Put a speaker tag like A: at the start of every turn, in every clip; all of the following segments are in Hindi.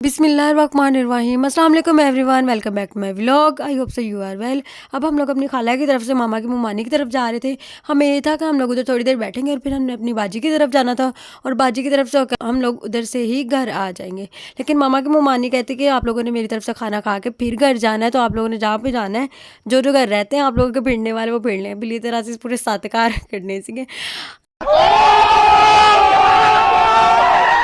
A: बिस्मिल्लाहिर्रहमानिर्रहीम अस्सलाम वालेकुम everyone, welcome back to my vlog. I hope so you are well. अब हम लोग अपनी खाला की तरफ से मामा की मुमानी की तरफ जा रहे थे। हमें ये था कि हम लोग उधर थोड़ी देर बैठेंगे और फिर हमने अपनी बाजी की तरफ जाना था और बाजी की तरफ से होकर हम लोग उधर से ही घर आ जाएंगे। लेकिन मामा की मुमानी कहती कि आप लोगों ने मेरी तरफ से खाना खा के फिर घर जाना है, तो आप लोगों ने जहाँ पे जाना है, जो जो घर रहते हैं आप लोगों के भिड़ने वाले वो भिड़ लें। बिल्ली तरह से पूरे सातकार करने से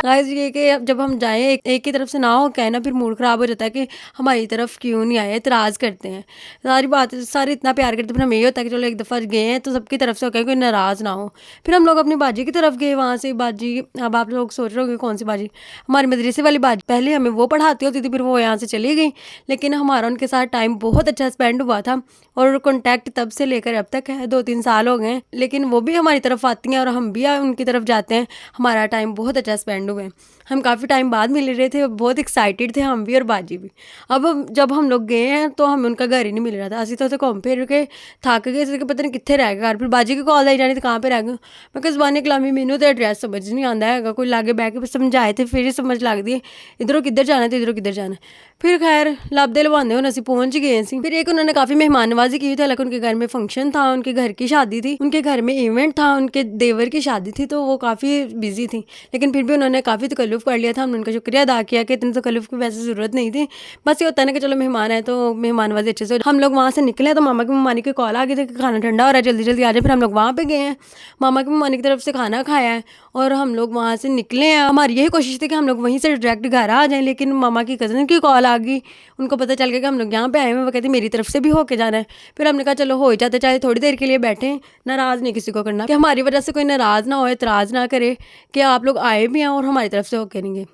A: गाइस ये कि अब जब हम जाएँ एक की तरफ से ना हो क्या है ना, फिर मूड ख़राब हो जाता है कि हमारी तरफ क्यों नहीं आए, एतराज़ करते हैं। सारी बात सारे इतना प्यार करते हैं, फिर हमें ये होता है कि चलो एक दफ़ा गए हैं तो सबकी तरफ से हो क्या कोई नाराज़ ना हो। फिर हम लोग अपनी बाजी की तरफ गए, वहाँ से बाजी, अब आप लोग सोच रहे होंगे कौन-सी बाजी? हमारी मदरसे वाली बाजी। पहले हमें वो पढ़ाती होती थी, फिर वो यहाँ से चली गई। लेकिन हमारा उनके साथ टाइम बहुत अच्छा स्पेंड हुआ था और कॉन्टैक्ट तब से लेकर अब तक है, 2-3 साल हो गए हैं। लेकिन वो भी हमारी तरफ आती हैं और हम भी उनकी तरफ जाते हैं। हमारा टाइम बहुत अच्छा स्पेंड हुआ है। हम काफ़ी टाइम बाद मिल रहे थे, बहुत एक्साइटेड थे हम भी और बाजी भी। अब जब हम लोग गए हैं तो हमें उनका घर ही नहीं मिल रहा था। ਅਸੀਂ तो ਉੱਥੇ ਘੁੰਮ ਫਿਰ ਕੇ ਥੱਕ ਗਏ ਸੀ ਕਿ ਪਤਾ ਨਹੀਂ ਕਿੱਥੇ ਰਹਿ ਗਿਆ ਘਰ। ਫਿਰ ਬਾਜੀ ਕੀ ਕਾਲ ਆਈ ਜਾਣੀ ਤੇ ਕਹਾਂ पे रह गए। मैं ਕਿਹਾ ਜ਼ਬਾਨੀ ਕਲਾਮੀ ਮੈਨੂੰ ਤੇ ਐਡਰੈਸ ਸਮਝ ਨਹੀਂ ਆਉਂਦਾ ਹੈਗਾ, ਕੋਈ ਲਾਗੇ ਬਹਿ ਕੇ ਸਮਝਾਏ ਤੇ ਫਿਰ ਹੀ ਸਮਝ ਲੱਗਦੀ ਹੈ इधरों किधर जाना ਤੇ इधरों किधर जाना। फिर खैर ਲੱਭਦੇ ਲਵਾਉਂਦੇ ਹੁਣ ਅਸੀਂ पहुंच गए सी। फिर एक उन्होंने काफ़ी मेहमान नवाजी की हुई थी, हालांकि उनके घर में फंक्शन था, उनके घर की शादी थी, उनके घर में इवेंट था, उनके देवर की शादी थी, तो वो काफ़ी बिजी थी। लेकिन फिर भी उन्होंने काफ़ी तकल्लुफ़ कर लिया था। हमने उनका शुक्रिया अदा किया कि इतनी तकल्लुफ़ की वैसे ज़रूरत नहीं थी। बस ये होता है ना कि चलो मेहमान आए तो मेहमान नवाजी अच्छे से। हम लोग वहाँ से निकले तो मामा की ममानी की कॉल आ गई थी कि खाना ठंडा हो रहा है, जल्दी जल्दी आ जाए। फिर हम लोग वहाँ पे गए हैं, मामा की ममानी की तरफ से खाना खाया है और हम लोग वहाँ से निकले हैं। हमारी यही कोशिश थी कि हम लोग वहीं से डायरेक्ट घर आ जाएँ, लेकिन मामा की कज़न की कॉल आ गई। उनको पता चल गया कि हम लोग यहाँ पे आए हैं। वो कहती मेरी तरफ से भी होके जाना है। फिर हमने कहा चलो हो ही जाते, चाहे थोड़ी देर के लिए बैठें, नाराज़ नहीं किसी को करना, कि हमारी वजह से कोई नाराज़ ना हो, एतराज़ ना करे कि आप लोग आए भी हैं और हमारी तरफ से होके नहीं गए।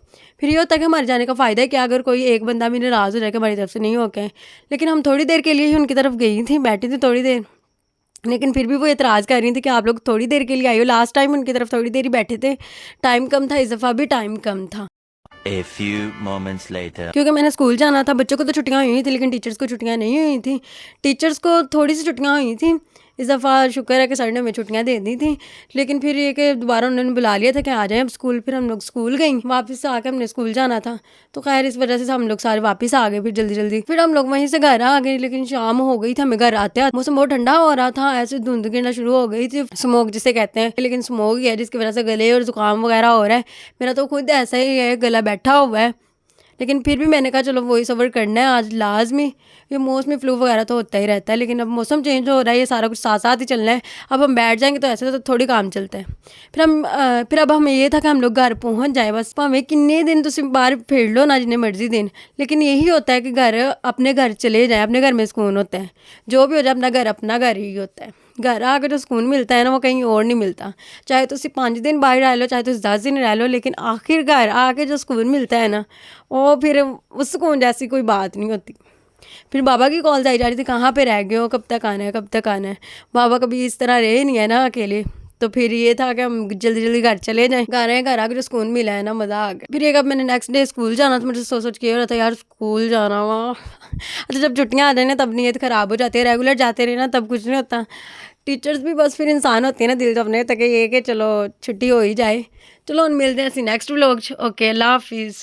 A: फिर ये होता है कि हमारे जाने का फ़ायदा है कि अगर कोई एक बंदा भी नाराज़ हो जाए कि हमारी तरफ से नहीं होके। लेकिन हम थोड़ी देर के लिए ही उनकी तरफ गई थी, बैठी थी थोड़ी देर, लेकिन फिर भी वो एतराज़ कर रही थी कि आप लोग थोड़ी देर के लिए आई हो। लास्ट टाइम उनकी तरफ थोड़ी देर ही बैठे थे, टाइम कम था, इस दफ़ा भी टाइम कम था।
B: A few moments later.
A: क्योंकि मैंने स्कूल जाना था, बच्चों को तो छुट्टियां हुई थी लेकिन टीचर्स को छुट्टियां नहीं हुई थी। टीचर्स को थोड़ी सी छुट्टियां हुई थी। इस दफ़ा शुक्र है कि सर ने हमें छुट्टियां दे दी थी। लेकिन फिर ये कि दोबारा उन्होंने बुला लिया था कि आ जाएं अब स्कूल। फिर हम लोग स्कूल गई, वापस आके हमने स्कूल जाना था, तो खैर इस वजह से हम लोग सारे वापस आ गए फिर जल्दी जल्दी। फिर हम लोग वहीं से घर आ गए, लेकिन शाम हो गई थी हमें घर आते आते। मौसम बहुत ठंडा हो रहा था, ऐसे धुंध गिरना शुरू हो गई थी, स्मोक जिसे कहते हैं। लेकिन स्मोक ही है जिसकी वजह से गले और ज़ुकाम वगैरह हो रहा है। मेरा तो खुद ऐसा ही है, गला बैठा हुआ है। लेकिन फिर भी मैंने कहा चलो वॉइस ओवर करना है आज लाजमी। ये मौसमी फ्लू वगैरह तो होता ही रहता है, लेकिन अब मौसम चेंज हो रहा है, ये सारा कुछ साथ साथ ही चलना है। अब हम बैठ जाएंगे तो ऐसे तो थोड़ी काम चलता है। फिर अब हमें ये था कि हम लोग घर पहुंच जाए, बस भावें किन्ने दिन तुम बाहर फिर लो ना, जिन्ने मर्जी दिन, लेकिन यही होता है कि घर अपने घर चले जाएँ, अपने घर में सुकून होता है। जो भी हो जाए अपना घर ही होता है। घर आकर जो सुकून मिलता है ना, वो कहीं और नहीं मिलता। चाहे तो 5 दिन बाहर रह लो, चाहे तो 10 दिन रह लो, लेकिन आखिर घर आके जो सुकून मिलता है ना, वो फिर उस सुकून जैसी कोई बात नहीं होती। फिर बाबा की कॉल्स आई जा रही थी, कहाँ पे रह गए हो, कब तक आना है, कब तक आना है। बाबा कभी इस तरह रहे नहीं है ना अकेले, तो फिर ये था कि हम जल्दी जल्दी घर चले जाएं। घर आके जो सुकून मिला है ना, मज़ा आ गया। फिर एक अब मैंने नेक्स्ट डे स्कूल जाना था, मुझे सोच के हो रहा था यार स्कूल जाना वहाँ। अच्छा जब छुट्टियाँ आ जाए ना तब नीयत ख़राब हो जाती है, रेगुलर जाते रहे ना तब कुछ नहीं होता। टीचर्स भी बस फिर इंसान होते हैं ना, दिल तो अपने तक ये कि चलो छुट्टी हो ही जाए। चलो हम मिलते हैं नेक्स्ट व्लॉग। ओके, अल्लाह हाफिज़।